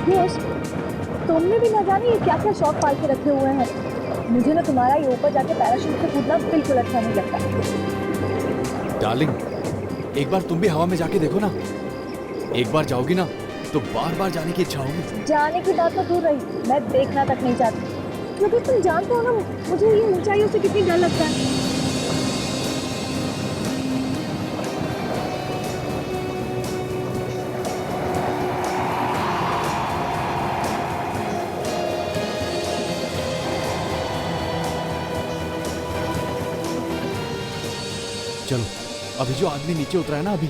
योगेश, तुमने भी ना जाने ये क्या क्या शौक पाल के रखे हुए हैं। मुझे ना तुम्हारा ये ऊपर जाके पैराशूट से कूदना बिल्कुल अच्छा नहीं लगता। डार्लिंग, एक बार तुम भी हवा में जाके देखो ना। एक बार जाओगी ना तो बार बार जाने की इच्छा होगी। जाने की बात तो दूर रही, मैं देखना तक नहीं चाहती, क्योंकि तुम जानते हो ना मुझे ये ऊंचाइयों से कितनी डर लगता है। चलो, अभी जो आदमी नीचे उतरा है ना, अभी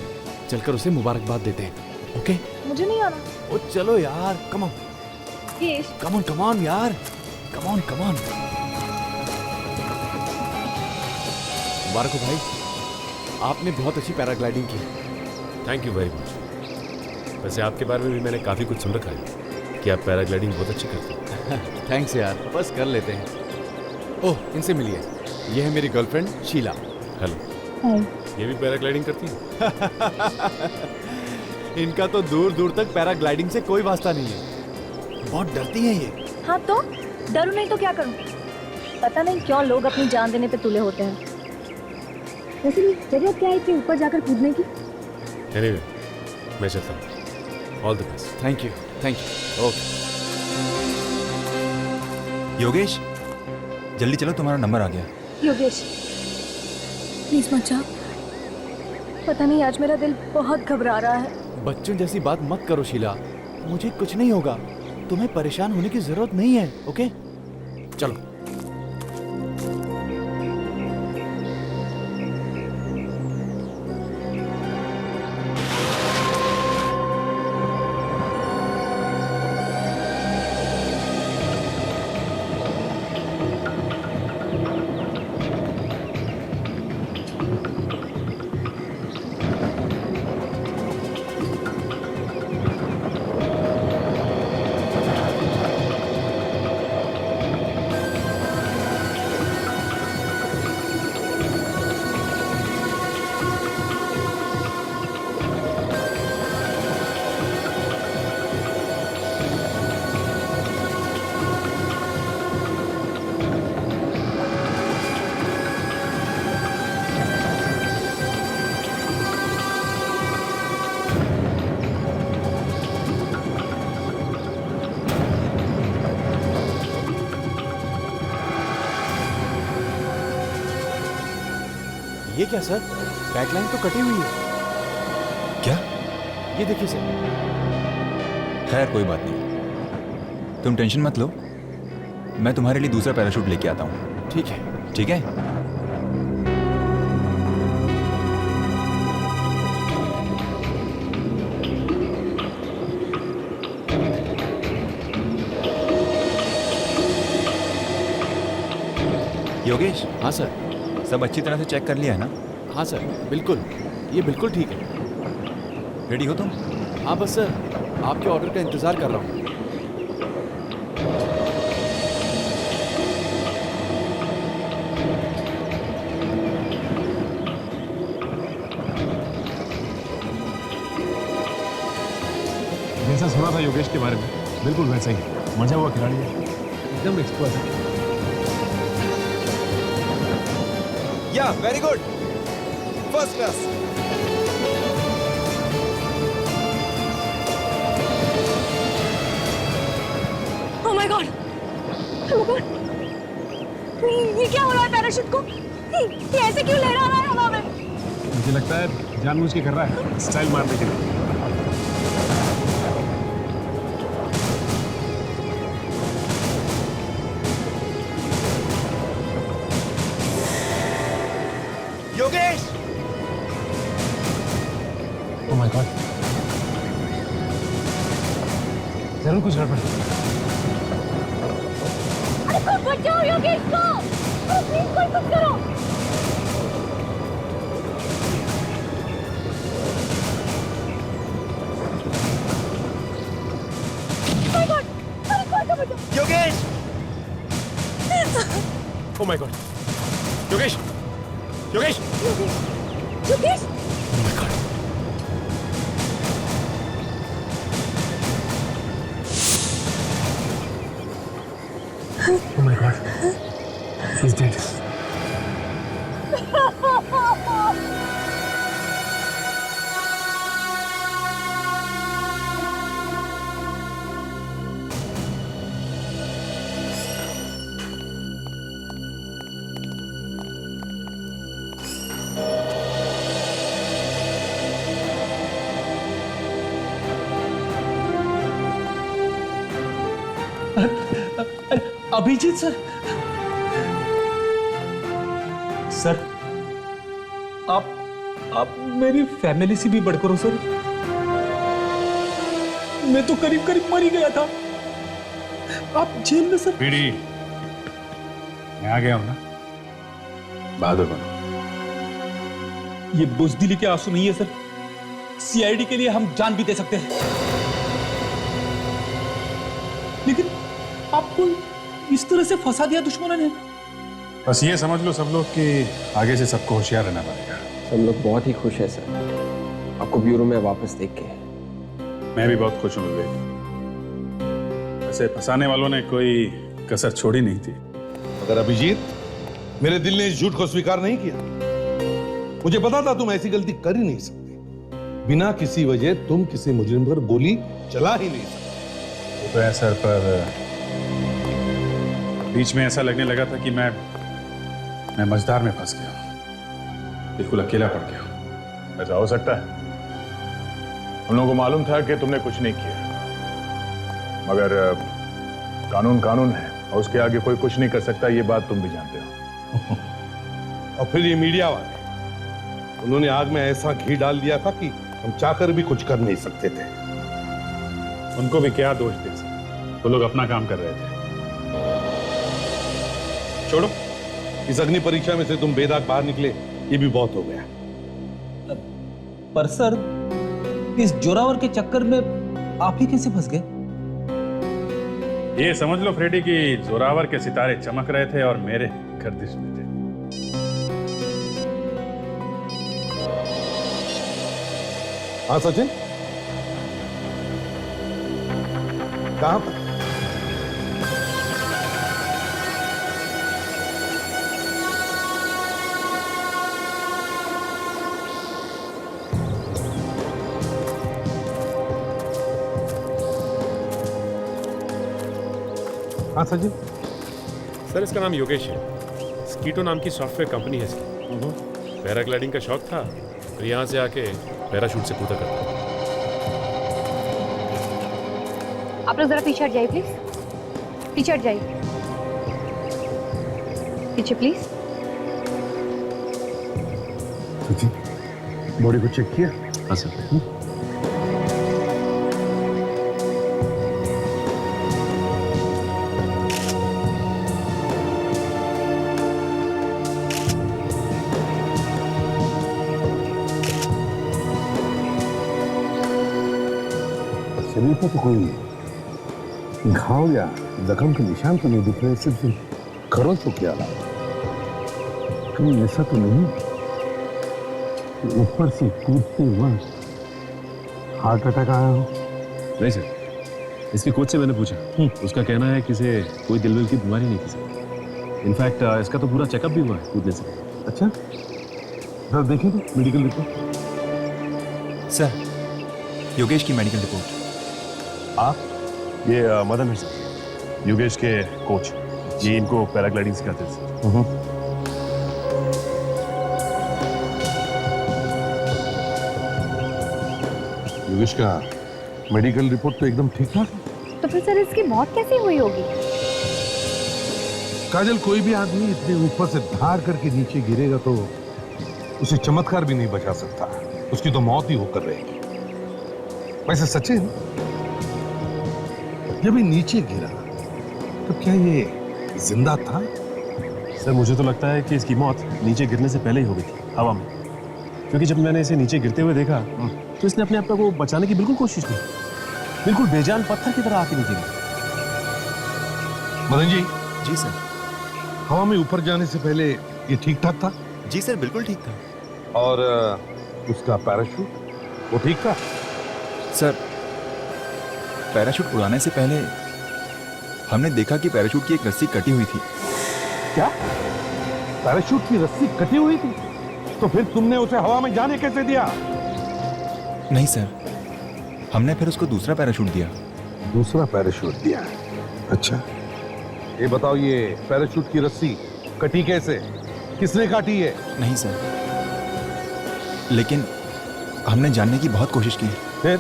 चलकर उसे मुबारकबाद देते हैं। ओके? मुझे नहीं आना। ओ चलो यार, come on Yogesh, come on come on यार, कम ऑन कम ऑन। मुबारक हो भाई, आपने बहुत अच्छी पैराग्लाइडिंग की। Thank you very much. वैसे आपके बारे में भी मैंने काफ़ी कुछ सुन रखा है कि आप पैराग्लाइडिंग बहुत अच्छी करते हैं। थैंक्स यार, बस कर लेते हैं। ओह, इनसे मिलिए, ये है मेरी गर्लफ्रेंड शीला। हेलो। हाय। ये भी पैराग्लाइडिंग करती है? इनका तो दूर दूर तक पैराग्लाइडिंग से कोई वास्ता नहीं है, बहुत डरती हैं ये। हाँ तो डरू नहीं तो क्या करूं? पता नहीं क्यों लोग अपनी जान देने पे तुले होते हैं। वैसे भी जरूरत क्या है इतनी ऊपर जाकर कूदने की? एनीवे, मैं चलता हूँ। All the best. Thank you, thank you. Okay. Yogesh, जल्दी चलो, तुम्हारा नंबर आ गया। योगेश, प्लीज मत जाओ। पता नहीं आज मेरा दिल बहुत घबरा रहा है। बच्चों जैसी बात मत करो शीला, मुझे कुछ नहीं होगा, तुम्हें परेशान होने की जरूरत नहीं है। ओके, चलो। ये क्या सर, बैकलाइन तो कटी हुई है। क्या? ये देखिए सर। खैर कोई बात नहीं, तुम टेंशन मत लो, मैं तुम्हारे लिए दूसरा पैराशूट लेके आता हूँ। ठीक है। ठीक है? योगेश, हाँ सर। सब अच्छी तरह से चेक कर लिया है ना? हाँ सर, बिल्कुल, ये बिल्कुल ठीक है। रेडी हो तुम? हाँ बस सर, आपके ऑर्डर का इंतजार कर रहा हूँ। जैसा सुना था योगेश के बारे में, बिल्कुल वैसा ही मजा हुआ खिलाड़ी है, एकदम एक्सपर्ट है। या very good, first class. Oh my God, oh God, ये क्या हो रहा है पैराशूट को? ये ऐसे क्यों लहरा रहा है हवा में? मुझे लगता है जानबूझ के कर रहा है, स्टाइल मारने के लिए। योगेश! ओह माय गॉड, जरूर कुछ गड़बड़ है। अरे कोई बचाओ योगेश को, प्लीज कोई कुछ करो। Oh my God! अरे कोई तो बचाओ। Yogesh! Oh my God, Yogesh, Yogesh! Yogesh! Oh my God! Oh my God. He's dead. Abhijeet sir, sir आप मेरी फैमिली से भी बढ़कर हो सर। मैं तो करीब करीब मर ही गया था, आप जेल में सर। पीडी, मैं आ गया हूं ना, बहादुर बनो। ये बुजदिली के आंसू नहीं है सर, सीआईडी के लिए हम जान भी दे सकते हैं, लेकिन आपको इस तरह से फंसा दिया दुश्मनों ने। बस ये समझ लो सब लोग कि आगे से सबको होशियार रहना पड़ेगा। सब लोग बहुत ही खुश है सर, आपको ब्यूरो में वापस देख के। मैं भी बहुत खुश हूँ विवेक। ऐसे फंसाने वालों ने कोई कसर छोड़ी नहीं थी। मगर अभिजीत, मेरे दिल ने इस झूठ को स्वीकार नहीं किया। मुझे पता था तुम ऐसी गलती कर ही नहीं सकते। बिना किसी वजह तुम किसी मुजरिम पर गोली चला ही नहीं सकते। वो तो है सर, पर बीच में ऐसा लगने लगा था कि मैं मझधार में फंस गया, बिल्कुल अकेला पड़ गया। ऐसा हो सकता है। हम लोगों को मालूम था कि तुमने कुछ नहीं किया, मगर कानून कानून है और उसके आगे कोई कुछ नहीं कर सकता, ये बात तुम भी जानते हो। और फिर ये मीडिया वाले, उन्होंने आग में ऐसा घी डाल दिया था कि हम चाहकर भी कुछ कर नहीं सकते थे। उनको भी क्या दोष दे सकते, वो लोग अपना काम कर रहे थे। छोड़ो, इस अग्नि परीक्षा में से तुम बेदाग बाहर निकले, ये भी बहुत हो गया। पर सर, इस जोरावर के चक्कर में आप ही कैसे फंस गए? ये समझ लो फ्रेडी कि जोरावर के सितारे चमक रहे थे और मेरे गर्दिश में थे। हाँ सचिन, कहां पर? हाँ सचिन, सर इसका नाम योगेश है, स्कीटो नाम की सॉफ्टवेयर कंपनी है इसकी। पैराग्लाइडिंग का शौक था तो यहाँ से आके पैराशूट से कूदा करता। आप लोग जरा पीछे हट जाइए प्लीज, पीछे हट जाइए, पीछे प्लीज। सचिन, बॉडी को चेक किया? हाँ सर। शरीर पर तो कोई घाव या जख्म के निशान तो नहीं दिख रहे, सिर्फ खरोचों के अलावा। कहीं ऐसा तो नहीं कि ऊपर से कूदते वक्त हार्ट अटैक आया हो? नहीं सर, इसके कोच से मैंने पूछा, उसका कहना है कि इसे कोई दिल की बीमारी नहीं थी सर। इनफैक्ट इसका तो पूरा चेकअप भी हुआ है कूदने से। अच्छा, जरा देखें तो मेडिकल रिपोर्ट। सर, योगेश की मेडिकल रिपोर्ट। आप? ये मदन है सर, योगेश के कोच। ये इनको पैराग्लाइडिंग सिखाते थे। योगेश का मेडिकल रिपोर्ट तो एकदम ठीक ठाक है। तो फिर सर इसकी मौत कैसे हुई होगी? काजल, कोई भी आदमी इतने ऊपर से धार करके नीचे गिरेगा तो उसे चमत्कार भी नहीं बचा सकता, उसकी तो मौत ही होकर रहेगी। वैसे सचिन, जब ये नीचे गिरा तो क्या ये जिंदा था? सर मुझे तो लगता है कि इसकी मौत नीचे गिरने से पहले ही हो गई थी, हवा में। क्योंकि जब मैंने इसे नीचे गिरते हुए देखा तो इसने अपने आप को बचाने की बिल्कुल कोशिश की, बिल्कुल बेजान पत्थर की तरह आके नीचे गिरा। मदन जी। जी सर। हवा में ऊपर जाने से पहले ये ठीक ठाक था? जी सर, बिल्कुल ठीक था। और उसका पैराशूट, वो ठीक था? सर, पैराशूट उड़ाने से पहले हमने देखा कि पैराशूट की एक रस्सी कटी हुई थी। क्या पैराशूट की रस्सी कटी हुई थी? तो फिर तुमने उसे हवा में जाने कैसे दिया? नहीं सर, हमने फिर उसको दूसरा पैराशूट दिया। दूसरा पैराशूट दिया? अच्छा, ये बताओ, ये पैराशूट की रस्सी कटी कैसे? किसने काटी है? नहीं सर, लेकिन हमने जानने की बहुत कोशिश की, फिर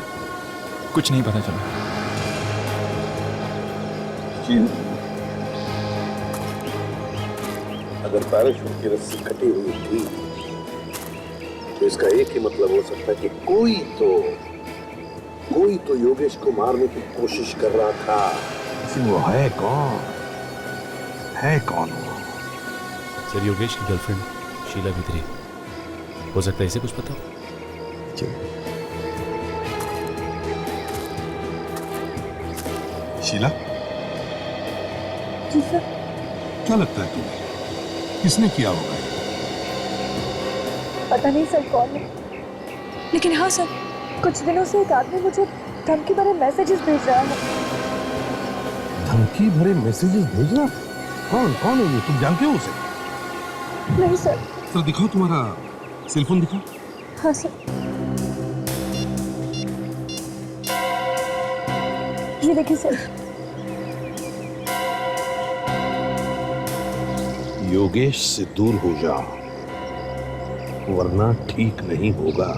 कुछ नहीं पता चला। अगर पैराशूट की रस्सी कटी हुई थी तो इसका एक ही मतलब हो सकता है कि कोई तो योगेश को मारने की कोशिश कर रहा था। लेकिन वो है कौन? है कौन वो? सर, योगेश की गर्लफ्रेंड शीला भित्री। हो सकता है इसे कुछ पता हो। शीला, जी सर। क्या लगता है तुम्हें किसने किया होगा? पता नहीं सर कौन है, लेकिन हाँ सर, कुछ दिनों से एक आदमी मुझे धमकी भरे मैसेजेस भेज रहा है। धमकी भरे मैसेजेस भेजना? कौन कौन है ये? तुम जानते हो उसे? नहीं सर। सर दिखाओ, तुम्हारा सेलफोन दिखाओ। हाँ सर, ये देखिए सर। योगेश से दूर हो जाओ, वरना ठीक नहीं होगा।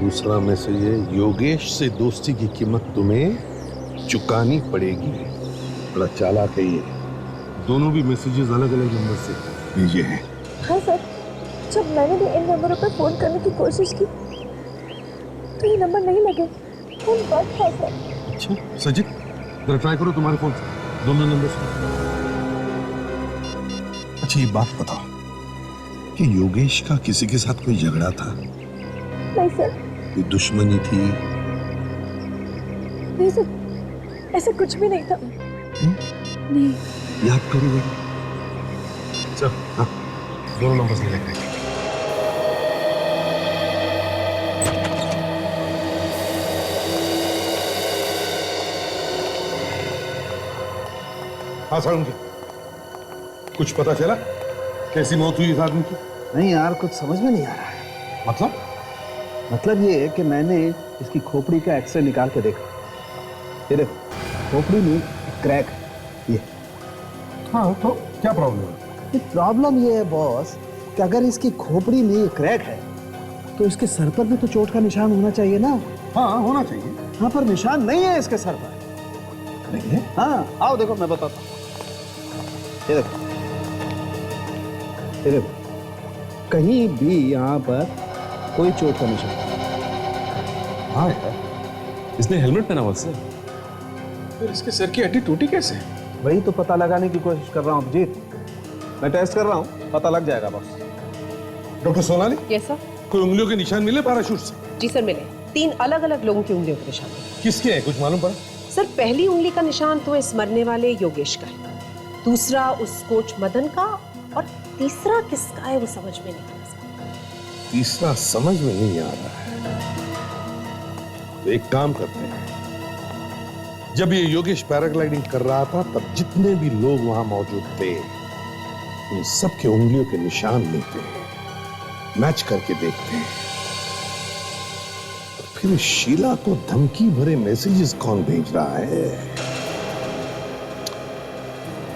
दूसरा मैसेज है, योगेश से दोस्ती की कीमत तुम्हें चुकानी पड़ेगी। बड़ा चालाक है ये। दोनों भी मैसेजेस अलग अलग नंबर से भेजे हैं। हाँ सर, जब मैंने भी इन नंबरों पर फोन करने की कोशिश की तो ये नंबर नहीं लगे, फोन बंद था सर। अच्छा सजित, जरा ट्राई करो तुम्हारे फोन से, दोनों नंबर से। अच्छा ये बात बताओ कि योगेश का किसी के साथ कोई झगड़ा था? नहीं सर। कोई दुश्मनी थी? नहीं सर, ऐसा कुछ भी नहीं था। नहीं। याद करो बेटा। चल, हाँ, दोनों नंबर से लेकर। हाँ सारुण जी, कुछ पता चला कैसी मौत हुई इस आदमी की? नहीं यार, कुछ समझ में नहीं आ रहा है। मतलब ये है कि मैंने इसकी खोपड़ी का एक्सरे निकाल के देखा। ये देखो, खोपड़ी में क्रैक है ये। हाँ, तो क्या प्रॉब्लम है? प्रॉब्लम ये है बॉस कि अगर इसकी खोपड़ी में क्रैक है तो इसके सर पर भी तो चोट का निशान होना चाहिए ना। हाँ, होना चाहिए। हाँ, पर निशान नहीं है इसके सर पर। नहीं है? हाँ, आओ देखो, मैं बताता हूँ। ये देखो, ये देखो, कहीं भी यहाँ पर कोई चोट का निशान। हाँ यार, इसने हेलमेट पहना हुआ सर। फिर इसके सर की हड्डी टूटी कैसे? वही तो पता लगाने की कोशिश कर रहा हूँ अभिजीत। मैं टेस्ट कर रहा हूँ, पता लग जाएगा बस। Doctor Sonali, yes sir. कोई उंगलियों के निशान मिले पैराशूट से? जी सर, मिले। 3 अलग अलग लोगों की उंगलियों के निशान मिले। किसके है, कुछ मालूम पड़ा? सर, पहली उंगली का निशान तो इस मरने वाले योगेश का है, दूसरा उस कोच मदन का, और तीसरा किसका है वो समझ में नहीं आ रहा। तीसरा समझ में नहीं आ रहा है। तो एक काम करते हैं, जब ये योगेश पैराग्लाइडिंग कर रहा था तब जितने भी लोग वहां मौजूद थे उन सबके उंगलियों के निशान लेते हैं, मैच करके देखते हैं। तो फिर शीला को धमकी भरे मैसेजेस कौन भेज रहा है?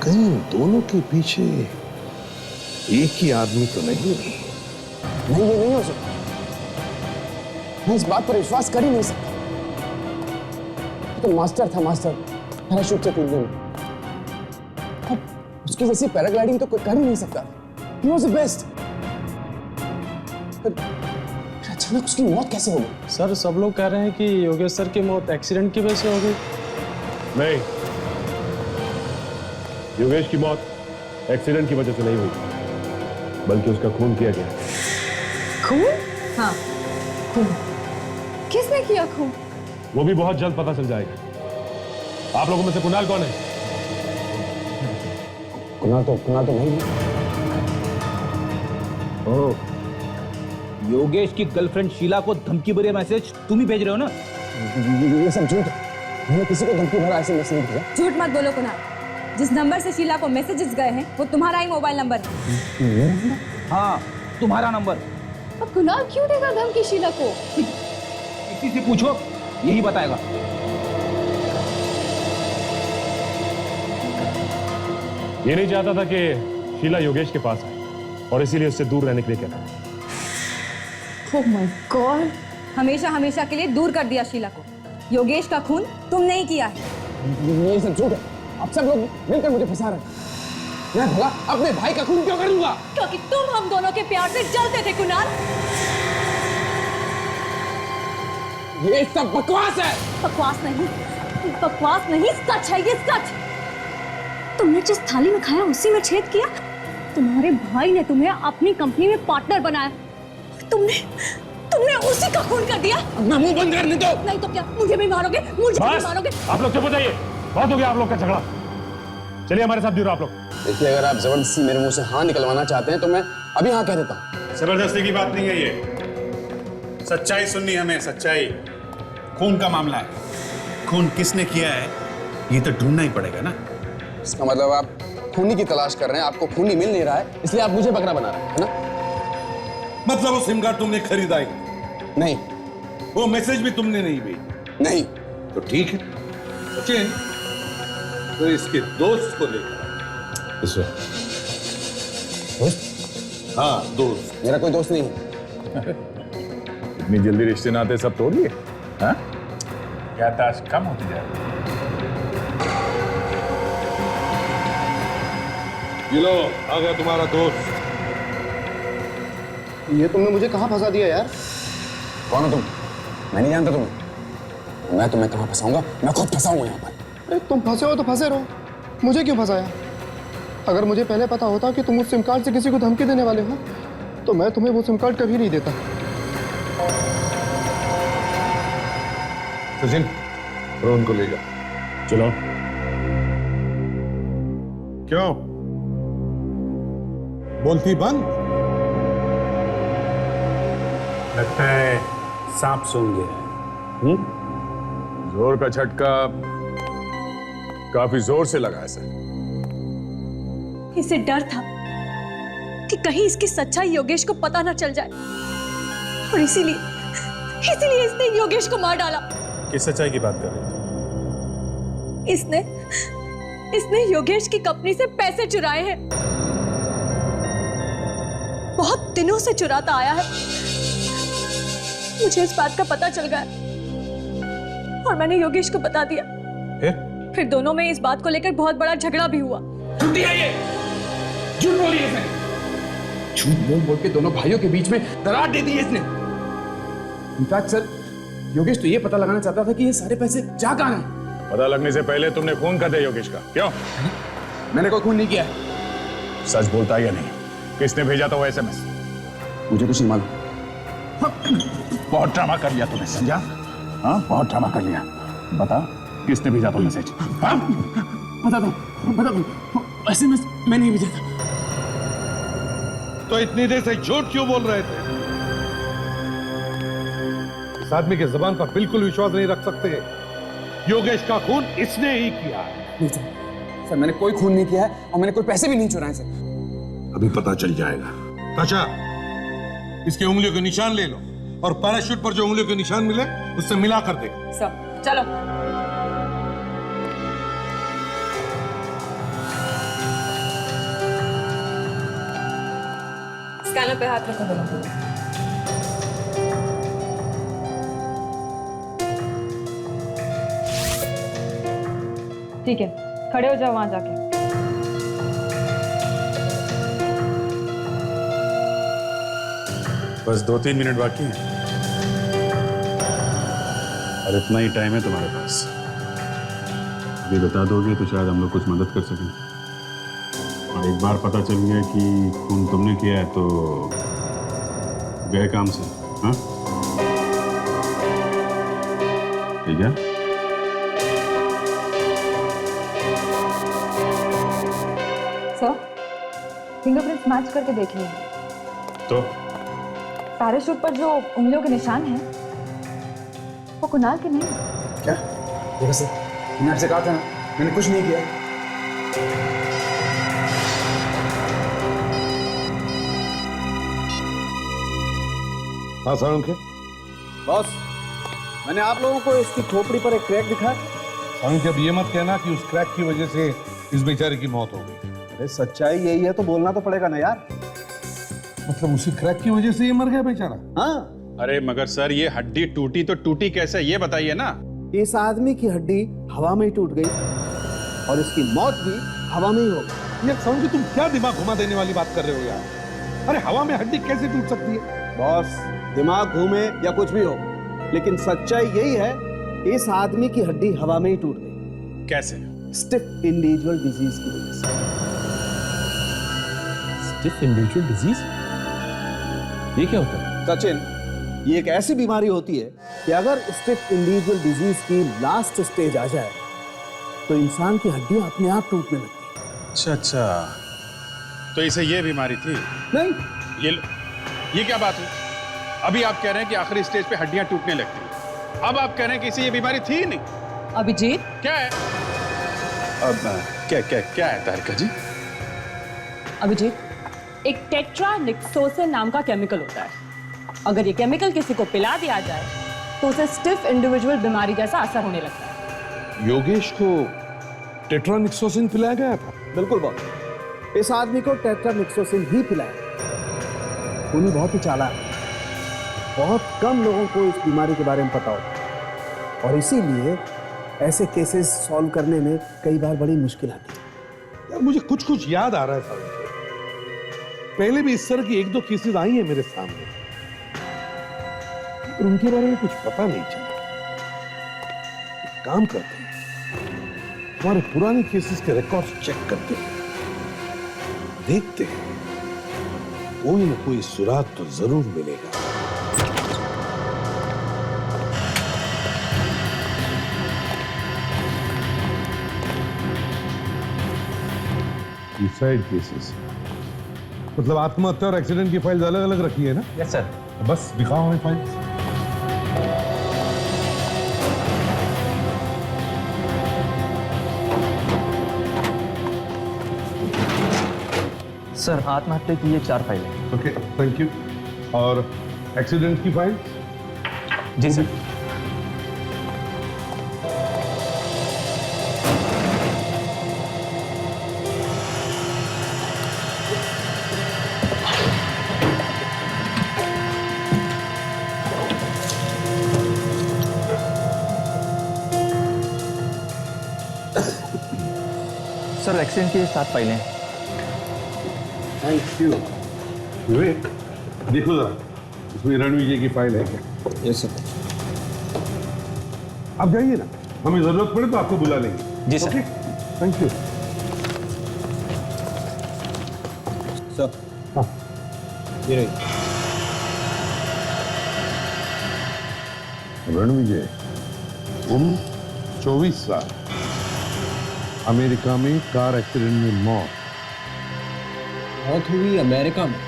कहीं दोनों के पीछे एक ही आदमी तो नहीं? नहीं, ये नहीं हो सकता। मैं इस बात पर विश्वास कर ही नहीं सकता। तो मास्टर था, मास्टर पैराशूट से कूदने में। अब उसकी जैसी पैराग्लाइडिंग तो कोई कर ही नहीं सकता। He was the best। अचानक उसकी मौत कैसे हो गई? सर, सब लोग कह रहे हैं कि योगेश सर की मौत एक्सीडेंट की वजह से हो गई। नहीं, योगेश की मौत एक्सीडेंट की वजह से नहीं हुई, बल्कि उसका खून किया गया। खून? हाँ, खून। किसने किया खून? वो भी बहुत जल्द पता चल जाएगा। आप लोगों में से कुणाल कौन है? कुणाल तो नहीं। ओह, योगेश की गर्लफ्रेंड शीला को धमकी भरे मैसेज तुम ही भेज रहे हो ना? ये सब झूठ है। मैंने किसी को धमकी भरा SMS नहीं भेजा। झूठ मत बोलो कुणाल, जिस नंबर से शीला को मैसेजेस गए हैं वो तुम्हारा ही मोबाइल नंबर है। हाँ, तुम्हारा नंबर। अब कुणाल क्यों देगा धमकी शीला को? किसी से पूछो, यही बताएगा। ये नहीं चाहता था कि शीला योगेश के पास आए और इसीलिए उससे दूर रहने के लिए कहता। ओह माय गॉड, हमेशा हमेशा के लिए दूर कर दिया शीला को। योगेश का खून तुमने ही किया है। ये सब झूठ है। आप सब लोग मिलकर मुझे फंसा रहे हैं। मैं भला अपने भाई का खून क्यों करूंगा? क्योंकि तुम हम दोनों के प्यार से जलते थे कुणाल। ये सब बकवास है। बकवास नहीं, सच है, ये सच। तुमने जिस थाली में खाया उसी में छेद किया। तुम्हारे भाई ने तुम्हें अपनी कंपनी में पार्टनर बनाया। तुमने उसी का खून कर दिया। अपना मुंह बंद करने दो। नहीं तो क्या, मुझे भी मारोगे? आप लोग चुप हो जाइए, बहुत हो गया आप लोग का झगड़ा। चलिए हमारे साथ जुड़ो आप लोग। देखिए, अगर आप जबरदस्ती मेरे मुंह से हाँ निकलवाना चाहते हैं तो मैं अभी हाँ कह देता हूँ। जबरदस्ती की बात नहीं है ये, सच्चाई सुननी हमें, सच्चाई। खून का मामला है, खून किसने किया है ये तो ढूंढना ही पड़ेगा ना। इसका मतलब आप खूनी की तलाश कर रहे हैं, आपको खूनी मिल नहीं रहा है, इसलिए आप मुझे बकरा बना रहे हैं, है ना? मतलब वो सिम कार्ड तुमने खरीदा ही नहीं, वो मैसेज भी तुमने नहीं भेजी? नहीं। तो ठीक है सचिन, तो इसके दोस्त को लेकर दोस्त? हाँ दोस्त। मेरा कोई दोस्त नहीं है। इतनी जल्दी रिश्ते नाते सब तोड़ लिए? हाँ? याददाश्त कम होती जाएगी। ये लो, आ गया तुम्हारा दोस्त। ये तुमने मुझे कहाँ फंसा दिया यार? कौन हो तुम? मैं नहीं जानता तुम्हें। मैं तुम्हें कहाँ फंसाऊंगा? मैं खुद फंसा हूँ यहाँ पर। अरे तुम फंसे हो तो फंसे रहो, मुझे क्यों फंसाया? अगर मुझे पहले पता होता कि तुम उस सिम कार्ड से किसी को धमकी देने वाले हो तो मैं तुम्हें वो सिम कार्ड कभी नहीं देता। सचिन, रोहन को ले जा। चलो। क्यों बोलती बंद? लगता है सांप सूंघ गया। जोर का झटका काफी जोर से लगा है सर। इसे डर था कि कहीं इसकी सच्चाई योगेश को पता ना चल जाए और इसीलिए इसने योगेश को मार डाला। किस सच्चाई की बात कर रहे हो? इसने योगेश की कंपनी से पैसे चुराए हैं। बहुत दिनों से चुराता आया है। मुझे इस बात का पता चल गया और मैंने योगेश को बता दिया। फिर दोनों में इस बात को लेकर बहुत बड़ा झगड़ा भी हुआ। झूठी है ये, झूठ बोली है इसने। झूठ बोल बोल के दोनों भाइयों के बीच में दरार दे दी है इसने। इनफैक्ट सर, योगेश तो ये पता लगाना चाहता था कि ये सारे पैसे जा कहाँ हैं। पता लगने से पहले तुमने खून कर दिया योगेश का, क्यों? मैंने कोई खून नहीं किया है। सच बोलता है या नहीं? किसने भेजा था वो SMS? मुझे कुछ नहीं मालूम। बहुत ड्रामा कर लिया तूने, समझा? हाँ, बहुत ड्रामा कर लिया। बता, किसने भेजा था मैसेज? हाँ? बता दो SMS मैंने नहीं भेजा था। तो इतनी देर से झूठ क्यों बोल रहे थे? इस आदमी की जुबान पर बिल्कुल विश्वास नहीं रख सकते। योगेश का खून इसने ही किया है। नहीं सर, मैंने कोई खून नहीं किया है और मैंने कोई पैसे भी नहीं चुराए सर। अभी पता चल जाएगा। ताशा, इसके उंगलियों के निशान ले लो और पैराशूट पर जो उंगलियों के निशान मिले उससे मिला कर देखो। सब चलो। स्कैनर पे हाथ रखो दोनों। ठीक है, खड़े हो जाओ वहां जाके। बस 2-3 मिनट बाकी हैं और इतना ही टाइम है तुम्हारे पास। ये बता दोगे तो शायद हम लोग कुछ मदद कर सकें। और एक बार पता चल गया कि खून तुमने किया है तो गए काम से। हाँ ठीक है। सर, फिंगरप्रिंट्स मैच करके देख लिए। तो पैराशूट पर जो उंगलियों के निशान हैं वो कुणाल के नहीं। क्या? देखो सर, मैंने आपसे कहा था ना, मैंने कुछ नहीं किया। हाँ साळुंखे, बॉस, मैंने आप लोगों को इसकी खोपड़ी पर एक क्रैक दिखाया। साळुंखे, अब ये मत कहना कि उस क्रैक की वजह से इस बेचारे की मौत हो गई। अरे सच्चाई यही है तो बोलना तो पड़ेगा ना यार। मतलब उसी क्रैक की वजह से ये मर गया बेचारा? हाँ। अरे मगर सर, ये हड्डी टूटी तो टूटी कैसे, ये बताइए ना। इस आदमी की हड्डी हवा में ही टूट गई और इसकी मौत भी हवा में ही हो गई। यार साळुंखे, तुम क्या दिमाग घुमा देने वाली बात कर रहे हो यार? अरे हवा में हड्डी कैसे टूट सकती है? बॉस, दिमाग घूमे या कुछ भी हो, लेकिन सच्चाई यही है, इस आदमी की हड्डी हवा में ही टूट गई। कैसे? स्टिफ इंडिविजुअल डिजीज की वजह से। Stiff individual disease? ये क्या होता है? सचिन, ये एक ऐसी बीमारी होती है कि अगर स्टिफ इंडिविजुअल डिजीज की लास्ट स्टेज आ जाए तो इंसान की हड्डियां अपने आप टूटने लगती हैं। अच्छा अच्छा, तो इसे ये बीमारी थी? नहीं। ये क्या बात हुई? अभी आप कह रहे हैं कि आखिरी स्टेज पे हड्डियां टूटने लगती हैं, अब आप कह रहे हैं कि इसे ये बीमारी थी ही नहीं। अभिजीत, क्या है? अब क्या है तारिका जी? अभिजीत, एक टेट्रानिक्सोसिन नाम का केमिकल होता है। अगर ये केमिकल किसी को पिला दिया जाए तो उसे स्टिफ इंडिविजुअल बीमारी जैसा असर होने लगता है। योगेश को टेट्रानिक्सोसिन पिलाया गया था? बिल्कुल बॉस, इस आदमी को टेट्रानिक्सोसिन ही पिलाया। उन्हें बहुत ही चालाक है, बहुत कम लोगों को इस बीमारी के बारे में पता होता है और इसीलिए ऐसे केसेस सॉल्व करने में कई बार बड़ी मुश्किल आती है। यार मुझे कुछ कुछ याद आ रहा है साहब, पहले भी इस तरह की एक दो केसेस आई हैं मेरे सामने, पर उनके बारे में कुछ पता नहीं चला। एक काम करते हैं, हमारे पुराने केसेस के रिकॉर्ड्स चेक करते हैं, देखते हैं कोई ना कोई सुराग तो जरूर मिलेगा। सुसाइड केसेस, मतलब आत्महत्या और एक्सीडेंट की फाइल्स अलग अलग रखी है ना? Yes sir. बस दिखाओ हमें फाइल्स। सर, आत्महत्या की ये 4 फाइलें। Okay, thank you. और एक्सीडेंट की फाइल? जी सर। सर, एक्सीडेंट की 7 फाइलें। Thank you. विवेक, देखो जरा, इसमें रणविजय की फाइल है क्या? Yes sir. आप जाइए ना, हमें जरूरत पड़े तो आपको बुला लेंगे। जी sir. Okay, thank you sir. हाँ, ये रही। रणविजय, उम्र 24 साल, अमेरिका में कार एक्सीडेंट में मौत। मौत हुई अमेरिका में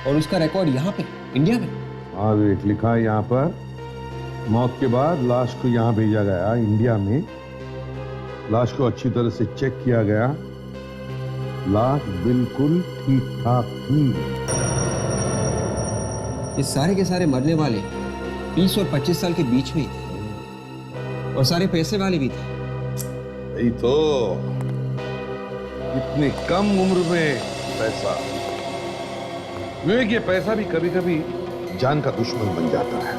और उसका रिकॉर्ड यहाँ पे इंडिया में? हाँ विवेक, लिखा है यहाँ पर, मौत के बाद लाश को यहाँ भेजा गया इंडिया में। लाश को अच्छी तरह से चेक किया गया, लाश बिल्कुल ठीक ठाक थी। ये सारे के सारे मरने वाले 20 और 25 साल के बीच में ही थे और सारे पैसे वाले भी थे। यही तो, इतनी कम उम्र में पैसा। विवेक, ये पैसा भी कभी कभी जान का दुश्मन बन जाता है।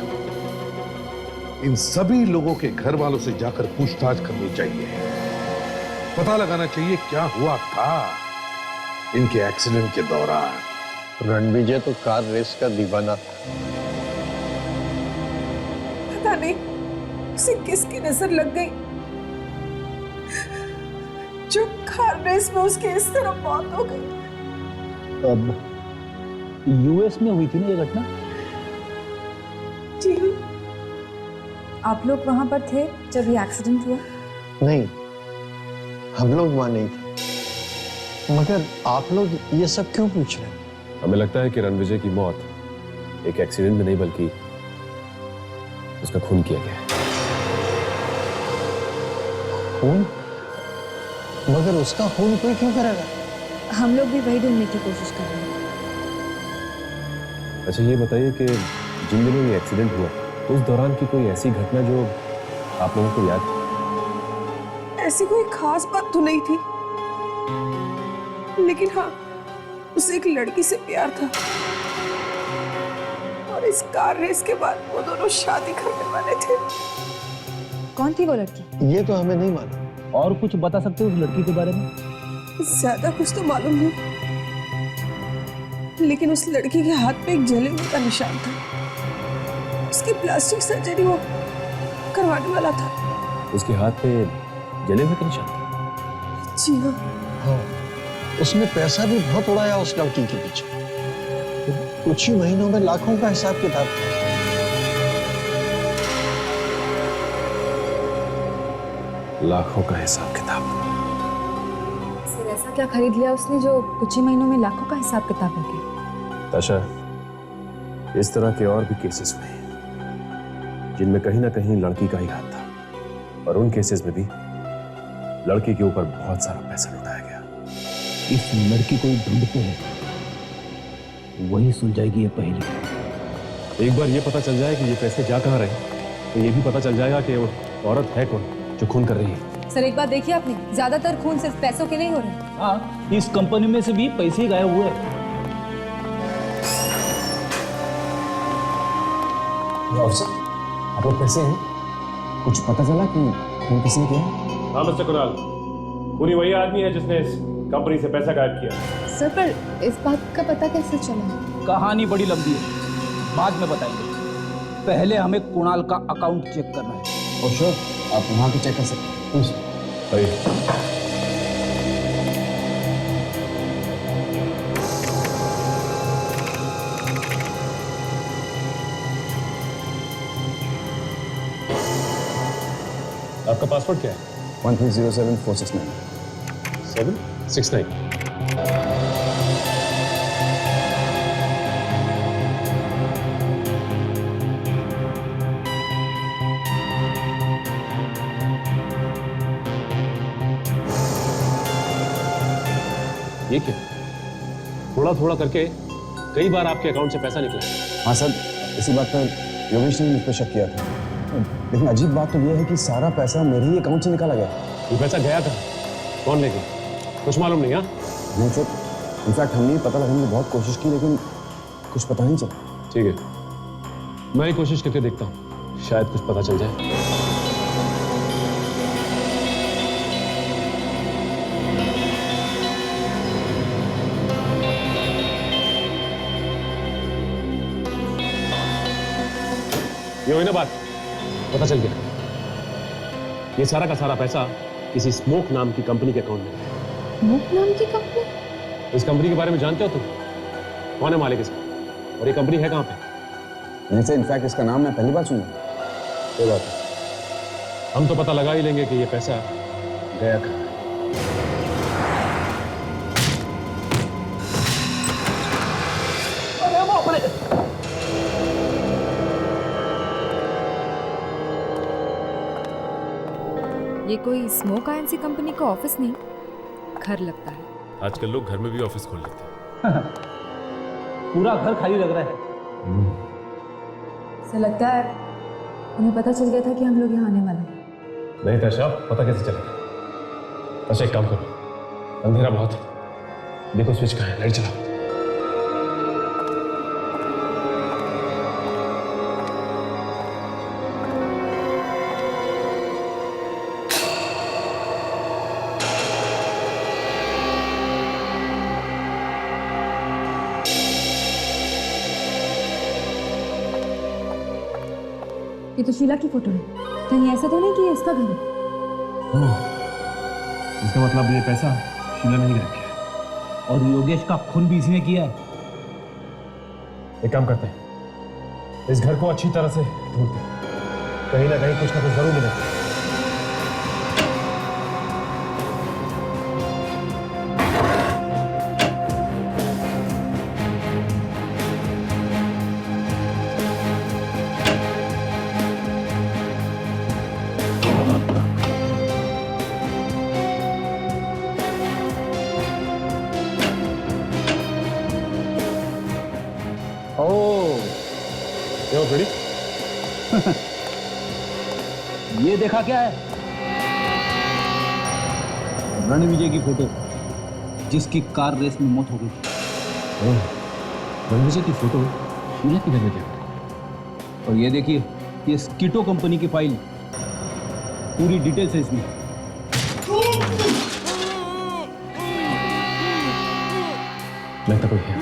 इन सभी लोगों के घर वालों से जाकर पूछताछ करनी चाहिए, पता लगाना चाहिए क्या हुआ था इनके एक्सीडेंट के दौरान। रणविजय तो कार रेस का दीवाना था। पता नहीं उसे किसकी नजर लग गई जो कार रेस में उसकी इस तरह मौत हो गई। अब यूएस में हुई थी ना ये घटना? जी। आप लोग वहां पर थे जब ये एक्सीडेंट हुआ? नहीं, हम लोग वहां नहीं थे। मगर आप लोग ये सब क्यों पूछ रहे हैं? हमें लगता है कि रणविजय की मौत एक एक्सीडेंट में नहीं बल्कि उसका खून किया गया है। खून? मगर उसका खून कोई क्यों करेगा? हम लोग भी वही ढूंढने की कोशिश कर रहे हैं। अच्छा ये बताइए कि जिन दिनों ये एक्सीडेंट हुआ उस दौरान की कोई ऐसी घटना जो आप लोगों को याद है? ऐसी कोई खास बात तो नहीं थी, लेकिन हाँ, उसे एक लड़की से प्यार था और इस कार रेस के बाद वो दोनों शादी करने वाले थे। कौन थी वो लड़की? ये तो हमें नहीं मालूम। और कुछ बता सकते हो उस लड़की के बारे में? ज्यादा कुछ तो मालूम नहीं, लेकिन उस लड़की के हाथ पे एक जले हुए का निशान था। उसकी प्लास्टिक सर्जरी वो करवाने वाला था। उसके हाथ पे जले हुए का निशान था? जी हाँ। हाँ, उसने पैसा भी बहुत उड़ाया उस लड़की के पीछे। कुछ ही महीनों में लाखों का हिसाब किताब था। लाखों का हिसाब किताब। सिर्फ ऐसा क्या खरीद लिया उसने जो कुछ ही महीनों में लाखों का हिसाब किताब हो गया? ताशा, इस तरह के और भी केसेस हुए हैं जिनमें कहीं ना कहीं लड़की का ही हाथ था, और उन केसेस में भी लड़की के ऊपर बहुत सारा पैसा लुटाया गया। इस लड़की को ढूंढते हैं, वही सुलझाएगी ये पहेली। एक बार ये पता चल जाए कि ये पैसे जा कहाँ रहे, तो ये भी पता चल जाएगा कि वो औरत है कौन जो खून कर रही है। सर एक बात देखिए आपने, ज्यादातर खून सिर्फ पैसों के नहीं हो रहे। हाँ, इस कंपनी में से भी पैसे गायब हुए। ऑफिसर, आप लोग कैसे हैं? कुछ पता चला कि खून किसने किया? हाँ मिस्टर कुणाल, पूरी वही आदमी है जिसने इस कंपनी से पैसा गायब किया। सर पर इस बात का पता कैसे चला? कहानी बड़ी लंबी है, बाद में बताएंगे। पहले हमें कुणाल का अकाउंट चेक करना है। और श्योर, आप वहाँ भी चेक कर सकते हैं। आपका पासवर्ड क्या है? 1307469 769। ये क्या? थोड़ा थोड़ा करके कई बार आपके अकाउंट से पैसा निकला। हाँ सर, इसी बात पर योगेश ने मुझ पर शक किया था, लेकिन अजीब बात तो यह है कि सारा पैसा मेरे ही अकाउंट से निकाला गया। ये पैसा गया था, कौन ले गया? कुछ मालूम नहीं। हाँ नहीं सर, इनफैक्ट हमने पता लगाने की बहुत कोशिश की, लेकिन कुछ पता नहीं चला। ठीक है, मैं ही कोशिश करके देखता हूँ, शायद कुछ पता चल जाए। ये हुई ना बात, पता चल गया। ये सारा का सारा पैसा किसी स्मोक नाम की कंपनी के अकाउंट में। स्मोक नाम की कंपनी? इस कंपनी के बारे में जानते हो तुम? कौन है मालिक इसका, और ये कंपनी है कहाँ पे? नहीं सर, इनफैक्ट इसका नाम मैं पहली बार सुना। कोई बात नहीं, हम तो पता लगा ही लेंगे कि ये पैसा गया कहाँ। ये कोई स्मोक आईएनसी कंपनी का ऑफिस नहीं, घर लगता है। आजकल लोग घर में भी ऑफिस खोल लेते हैं। पूरा घर खाली लग रहा है। ऐसा लगता है उन्हें पता चल गया था कि हम लोग यहाँ आने वाले हैं। नहीं ताशा, पता कैसे चलेगा? ताशा एक काम करो, अंधेरा बहुत है, देखो स्विच कहाँ है, लाइट चलाओ। ये तो शीला की फोटो है, कहीं ऐसा तो नहीं कि ये इसका घर है? इसका मतलब ये पैसा शीला ने ही गायब किया, और योगेश का खून भी इसने किया है। एक काम करते हैं, इस घर को अच्छी तरह से ढूंढते हैं, कहीं ना कहीं कुछ ना कुछ जरूर मिलेगा। रेडी? ये देखा क्या है? रणविजय की फोटो, जिसकी कार रेस में मौत हो गई थी। रणविजय की फोटो शीला की जगह है। और ये देखिए, ये स्कीटो कंपनी की फाइल, पूरी डिटेल्स है इसमें। लगता कोई है।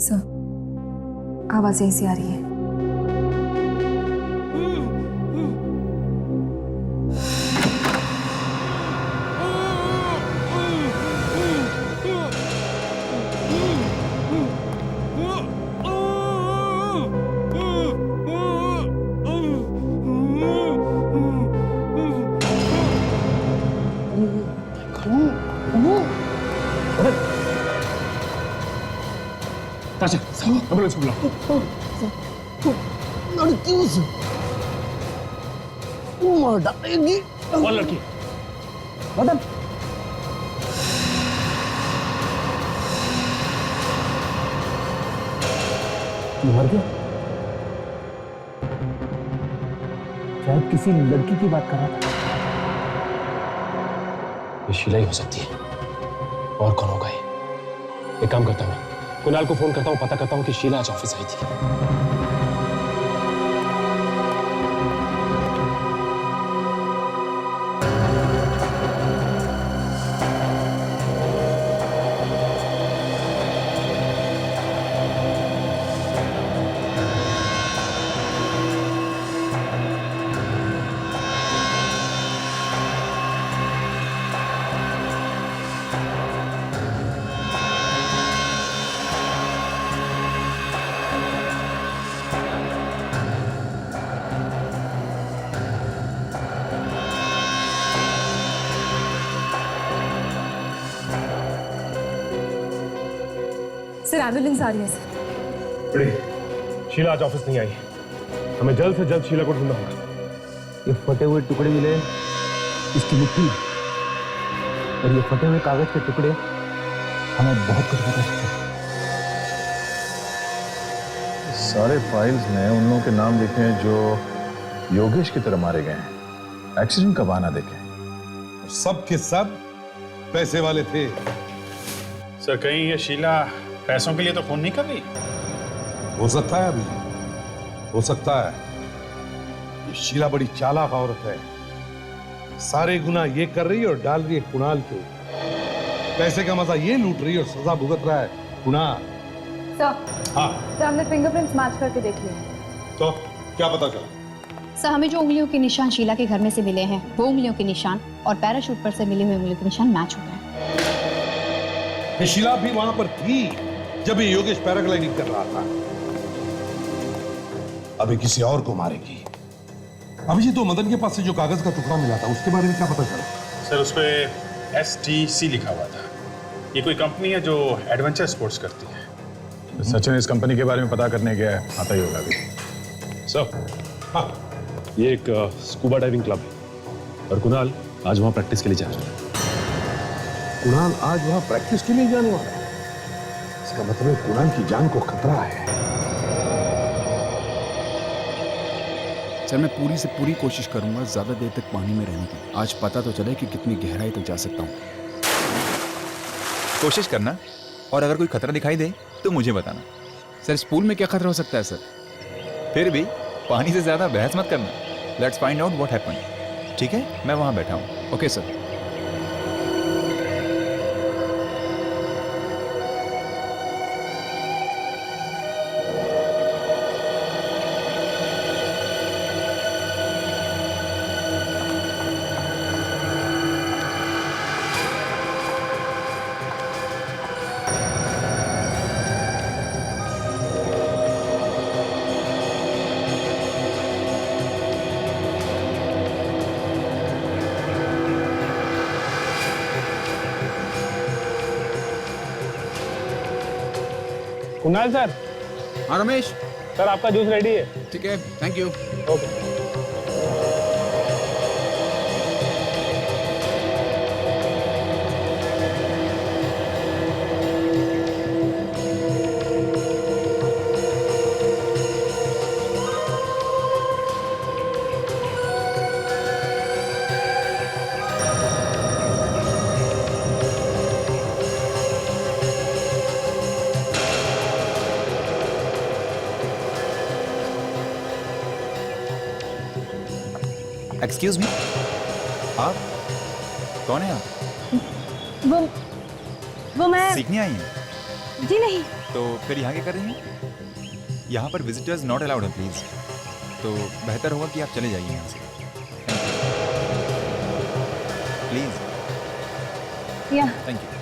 सर, आवाज यहीं से आ रही है। ताशा, एम्बुलेंस को बुलाओ। लड़कियों से मार डालेंगी। कौन लड़की? मदन। मर गया? शायद किसी लड़की की बात कर रहा था। ये शीला ही हो सकती है। और कौन होगा ये? एक काम करता हूँ, कुणाल को फोन करता हूँ, पता करता हूँ कि शीला आज ऑफिस आई थी। सर, एम्बुलेंस आ रही है सर। बड़ी, शीला आज ऑफिस नहीं आई। हमें जल्द से जल्द शीला को ढूंढना होगा। ये फटे हुए टुकड़े मिले इसकी मुट्ठी में, और ये फटे हुए कागज के टुकड़े हमें बहुत कुछ बता सकते हैं। सारे फाइल्स में उन लोगों के नाम लिखे हैं जो योगेश की तरह मारे गए हैं। एक्सीडेंट का बहाना देखें। सब के सब पैसे वाले थे। सर, कहीं ये शीला पैसों के लिए तो फोन नहीं कर रही? हो सकता है, अभी हो सकता है। ये शीला बड़ी चालाक औरत है। सारे गुना ये कर रही है और डाल रही है कुणाल के ऊपर। पैसे का मजा ये लूट रही है और सजा भुगत रहा है कुणाल। सर, हाँ सर हमने फिंगरप्रिंट्स मैच करके देख लिए। तो क्या पता चला? सर, हमें जो उंगलियों के निशान शीला के घर में से मिले हैं, वो उंगलियों के निशान और पैराशूट पर से मिले हुए उंगलियों के निशान मैच हो गए। ये शीला भी वहां पर थी जब ये योगेश पैराग्लाइडिंग कर रहा था। अभी किसी और को मारेगी। अभी ये तो मदन के पास से जो कागज का टुकड़ा मिला था, उसके बारे में क्या पता चला? सर, उस पे STC लिखा हुआ था। ये कोई कंपनी है जो एडवेंचर स्पोर्ट्स करती है। सचिन इस कंपनी के बारे में पता करने गया है, आता ही होगा अभी। सर, हाँ, ये एक स्कूबा डाइविंग क्लब है और कुणाल आज वहां प्रैक्टिस के लिए जा रहा है। कुणाल आज वहां प्रैक्टिस के लिए जाने वाला है? इसका मतलब कुणाल की जान को खतरा है। सर, मैं पूरी से पूरी कोशिश करूंगा ज्यादा देर तक पानी में रहने की। आज पता तो चले कि कितनी गहराई तक जा सकता हूँ। कोशिश करना, और अगर कोई खतरा दिखाई दे तो मुझे बताना। सर, इस पूल में क्या खतरा हो सकता है सर? फिर भी पानी से ज्यादा बहस मत करना। Let's find out what happened. ठीक है, मैं वहां बैठा हूँ। Okay sir. कुणाल सर। हाँ रमेश। सर आपका जूस रेडी है। ठीक है, thank you. Okay. Excuse me, आप कौन है? आप वो मैं सीखने आई हैं? जी नहीं। तो फिर यहाँ क्या कर रही हैं? यहाँ पर विजिटर्स नॉट अलाउड है प्लीज। तो बेहतर होगा कि आप चले जाइए यहाँ से, प्लीज। या थैंक यू।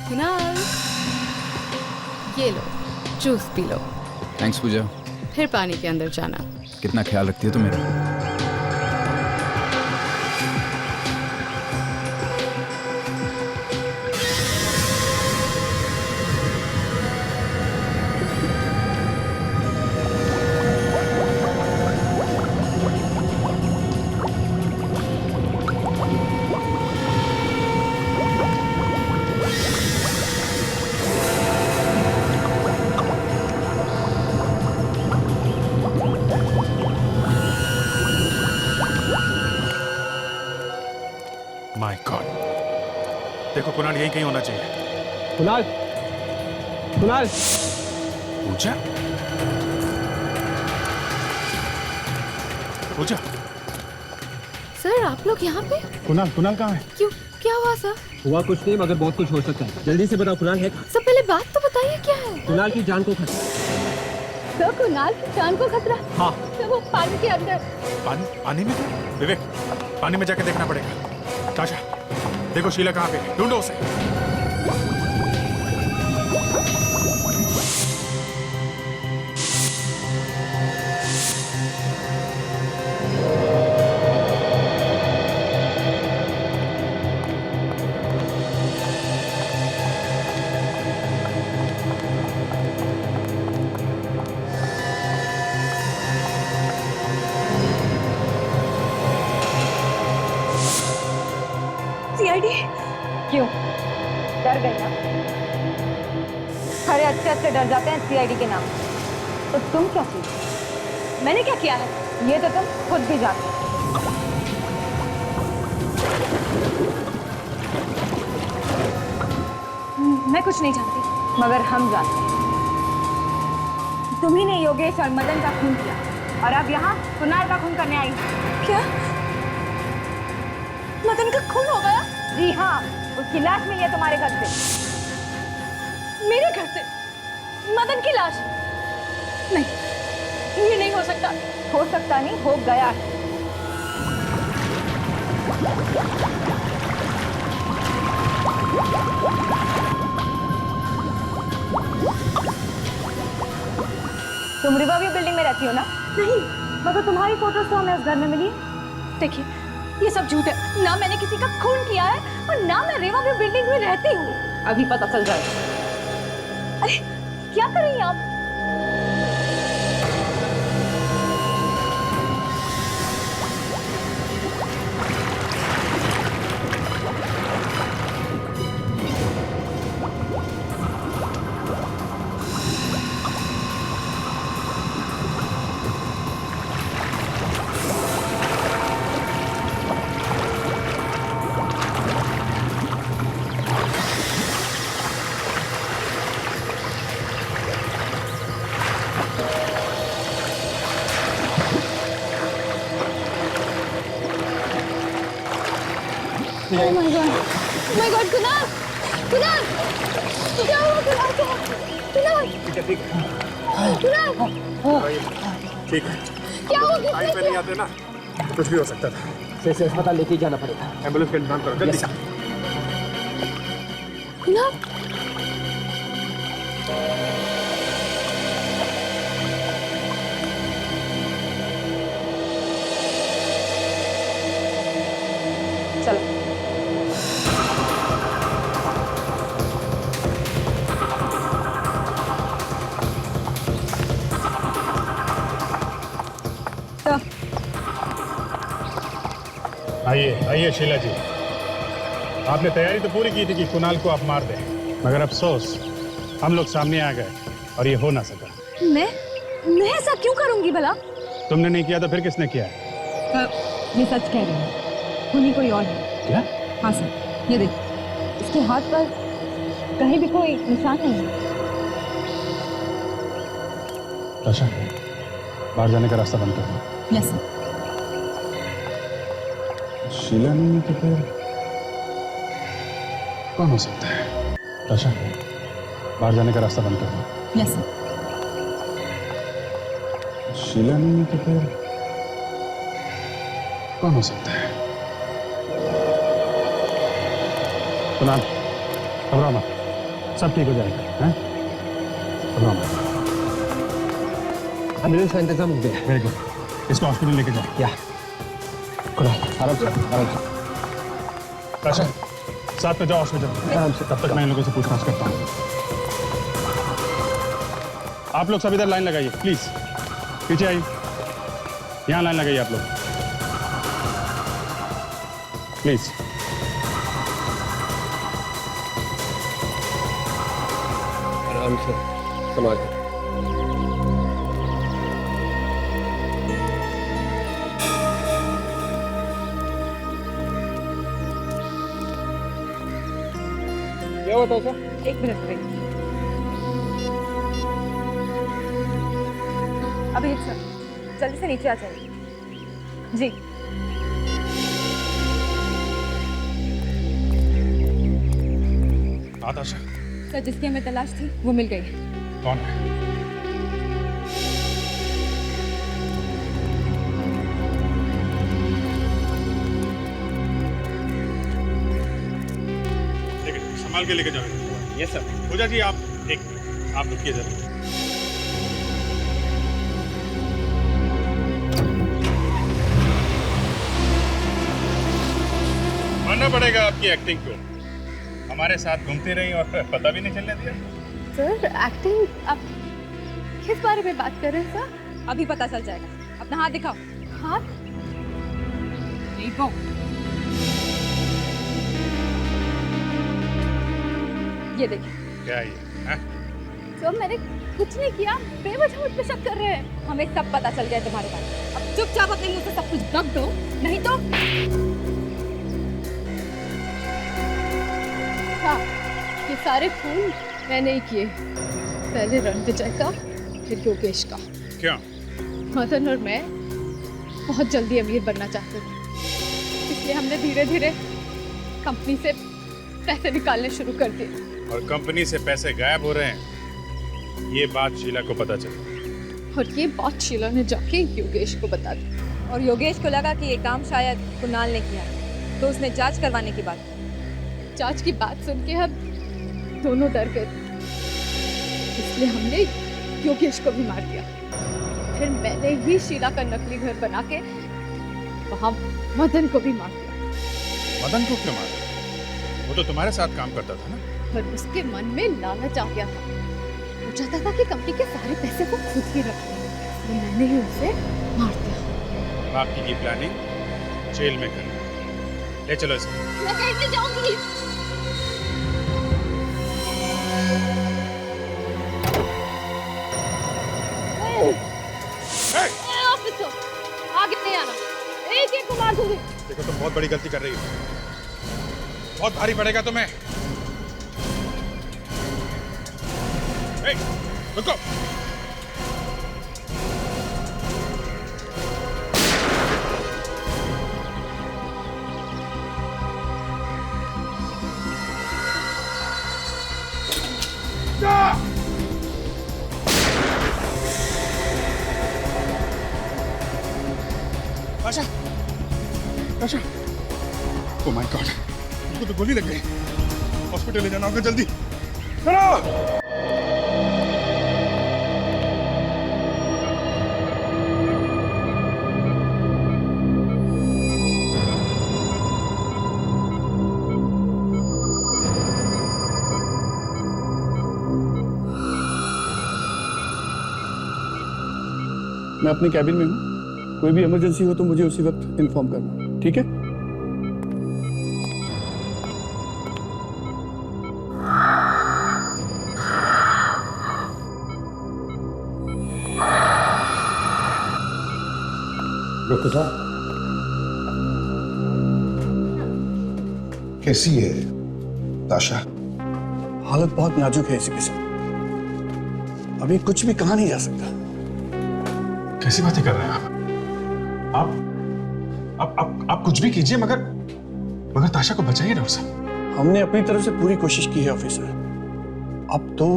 कुणाल, ये लो जूस पी लो, थैंक्स पूजा। फिर पानी के अंदर जाना। कितना ख्याल रखती है तू मेरा। माय गॉड, देखो कुणाल यहीं कहीं होना चाहिए। कुणाल, कुणाल। पूजा, पूजा। सर आप लोग यहाँ पे? कुणाल, कुणाल कहाँ है? क्यों, क्या हुआ सर? हुआ कुछ नहीं, मगर बहुत कुछ हो सकता है। जल्दी से बताओ कुणाल है कहाँ? सब पहले बात तो बताइए क्या है? कुणाल की जान को खतरा। तो कुणाल की जान को खतरा? हाँ। तो वो पानी के अंदर। पानी में? विवेक, पानी में जाके देखना पड़ेगा। ताशा, देखो शीला कहाँ पे है, ढूंढो उसे। सीआईडी? क्यों, डर गई ना? अरे अच्छे अच्छे डर जाते हैं सीआईडी के नाम। तो तुम क्या की? मैंने क्या किया है? ये तो तुम खुद भी जानते हो। मैं कुछ नहीं जानती। मगर हम जानते हैं। तुम्ही ने योगेश और मदन का खून किया और अब यहाँ कुणाल का खून करने आई। क्या? मदन का खून हो गया? जी हाँ, उसकी लाश मिली है तुम्हारे घर से। मेरे घर से? मदन की लाश? नहीं, ये नहीं हो सकता। हो सकता नहीं, हो गया है। तुम रिवरव्यू बिल्डिंग में रहती हो ना? नहीं। मगर तुम्हारी फोटोज तो हमें उस घर में मिली है। देखिए, ये सब झूठ है। ना मैंने किसी का खून किया है और ना मैं रिवरव्यू बिल्डिंग में रहती हूँ। अभी पता चल जाएगा। अरे क्या कर रही हैं आप? Oh my God! Oh my God! Kunal! Kunal! क्या हुआ कुणाल को? कुणाल! कुणाल! ठीक है, क्या हो गया? टाइम पे नहीं आते ना तो कुछ भी हो सकता था। से अस्पताल लेके जाना पड़ेगा। एम्बुलेंस का इंतजाम करो जल्दी। कुणाल, चलो। आइए आइए शीला जी, आपने तैयारी तो पूरी की थी कि कुणाल को आप मार दें, मगर अफसोस हम लोग सामने आ गए और ये हो ना सका। मैं ऐसा क्यों करूंगी भला? तुमने नहीं किया तो फिर किसने किया है? ये सच कह रही है, खूनी कोई और है। क्या? हाँ सर, ये देख, इसके हाथ पर कहीं भी कोई निशान नहीं है। आशा, बाहर जाने का रास्ता बंद कर दो। Yes sir. शीला नहीं है तो फिर कौन हो सकता है? आशा, बाहर जाने का रास्ता बंद कर दो। Yes sir. शीला नहीं है तो फिर कौन हो सकता है? कुणाल, घबराओ मत, सब ठीक हो जाएगा। हैं? घबराओ मत। एम्बुलेंस का इंतजाम हो गया। वेरी गुड, इसको हॉस्पिटल लेके जाओ। या आराम से, आराम से। आशा, साथ में जाओ हॉस्पिटल। आराम से। तब तक मैं इन लोगों से पूछताछ करता हूँ। आप लोग सब इधर लाइन लगाइए प्लीज, पीछे आइए, यहाँ लाइन लगाइए आप लोग प्लीज। आराम से, संभाल के। क्या हुआ था सर? एक मिनट वेट। अभी सर जल्दी से नीचे आ जाइए। जी आशा, सर, जिसकी हमें तलाश थी वो मिल गई। कौन है? संभाल के लेके जाओ। Yes sir. पूजा जी आप एक मिनट, आप रुकिए जरा। मानना पड़ेगा आपकी एक्टिंग को, हमारे साथ घूमती रही और पता भी नहीं चलने दिया। सर, एक्टिंग आप किस बारे में बात कर रहे हैं सर? अभी पता चल जाएगा। अपना हाथ दिखाओ। हाथ देखो, ये देखिए। क्या ये? सर, मैंने कुछ नहीं किया, बेवजह मुझ पे शक कर रहे हैं। हमें सब पता चल गया तुम्हारे बारे में। अब चुपचाप अपने मुंह से सब कुछ दब दो, नहीं तो हाँ, ये सारे खून मैंने ही किए। पहले रणविजय का, फिर योगेश का। क्यों? मदन और मैं बहुत जल्दी अमीर बनना चाहते थे, इसलिए हमने धीरे धीरे कंपनी से पैसे निकालने शुरू कर दिए। और कंपनी से पैसे गायब हो रहे हैं, ये बात शीला को पता चली। और ये बात शीला ने जाके योगेश को बता दी। और योगेश को लगा कि ये काम शायद कुणाल ने किया, तो उसने जांच करवाने की बात की। जांच की बात सुन के हम दोनों डर गए, इसलिए हमने योगेश को भी मार दिया। फिर मैंने ही शीला का नकली घर बना के वहां मदन को भी मार दिया। मदन को क्यों मारा? वो तो तुम्हारे साथ काम करता था ना। पर उसके मन में लालच आ गया था, वो चाहता था कि कंपनी के सारे पैसे वो खुद ही रखे, तो मैंने ही उसे मार दिया। बाकी की प्लानिंग जेल में करनी। ले चलो इसको। मैं कैसे जाऊंगी? ऑफिसर, आगे नहीं आना, एक एक को मार दूंगी। देखो तुम बहुत बड़ी गलती कर रही हो, बहुत भारी पड़ेगा तुम्हें। रुको। ओह माय गॉड, इसको तो गोली लग गई। हॉस्पिटल ले जाना होगा, जल्दी चलो। मैं अपने कैबिन में हूँ, कोई भी इमरजेंसी हो तो मुझे उसी वक्त इन्फॉर्म करना, ठीक है? डॉक्टर साहब, कैसी है ताशा? हालत बहुत नाजुक है इसी के साथ, अभी कुछ भी कहा नहीं जा सकता। कैसी बातें कर रहे हैं आप कुछ भी कीजिए, मगर ताशा को बचाइए डॉक्टर साहब। हमने अपनी तरफ से पूरी कोशिश की है ऑफिसर, अब तो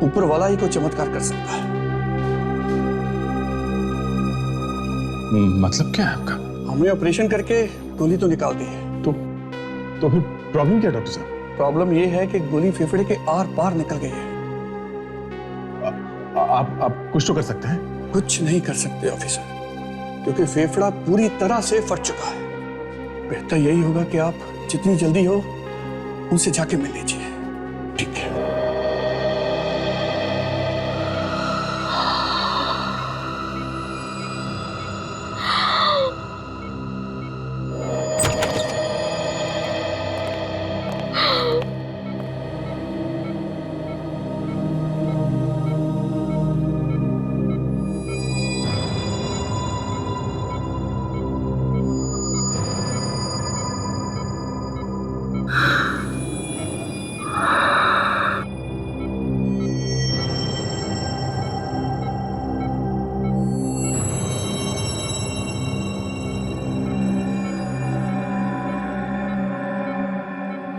ऊपर वाला ही कोई चमत्कार कर सकता है। मतलब क्या है आपका? हमने ऑपरेशन करके गोली तो निकाल दी है। तो फिर प्रॉब्लम क्या है डॉक्टर साहब? प्रॉब्लम ये है कि गोली फेफड़े के आर पार निकल गई है। आप कुछ तो कर सकते हैं? कुछ नहीं कर सकते ऑफिसर, क्योंकि फेफड़ा पूरी तरह से फट चुका है। बेहतर यही होगा कि आप जितनी जल्दी हो उनसे जाके मिल लीजिए। ठीक है।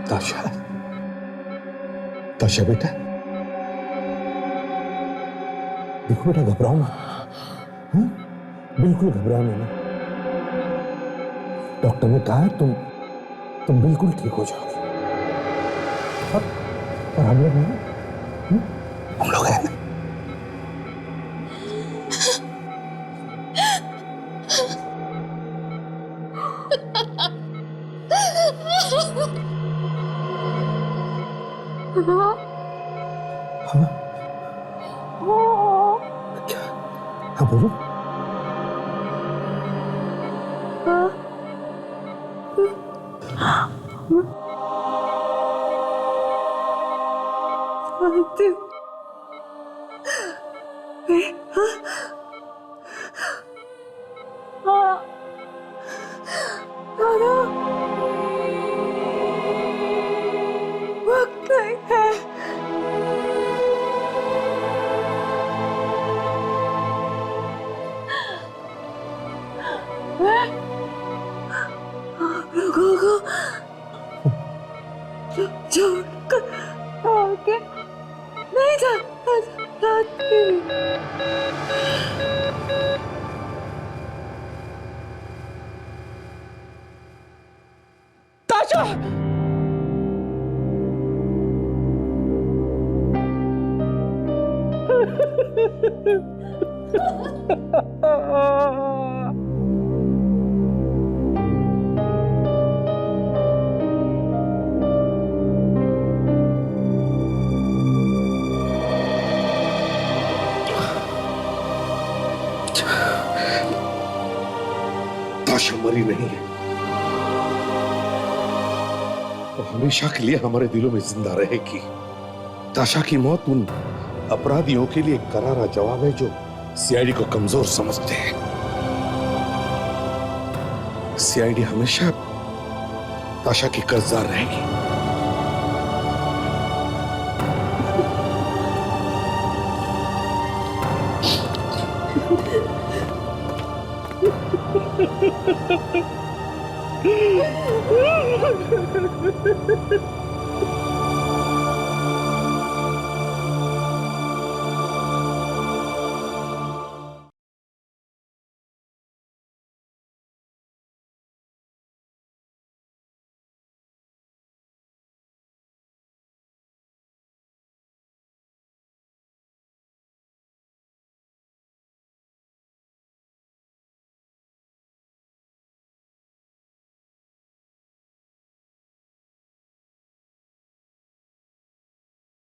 ताशा, ताशा बेटा, देखो बेटा, घबराओ मत, बिल्कुल घबराओ नहीं। डॉक्टर ने कहा तुम बिल्कुल ठीक हो जाओगे। और हम लोग हैं, हम लोग हैं। हाँ बोलो। वक्त नहीं है। आप लोगों को छोड़कर आगे नहीं जाती। ताशा! ताशा मरी नहीं है, वो हमेशा के लिए हमारे दिलों में जिंदा रहेगी। ताशा की मौत उन अपराधियों के लिए करारा जवाब है जो सीआईडी को कमजोर समझते हैं। सीआईडी हमेशा ताशा की कर्जदार रहेगी। Ha ha ha ha!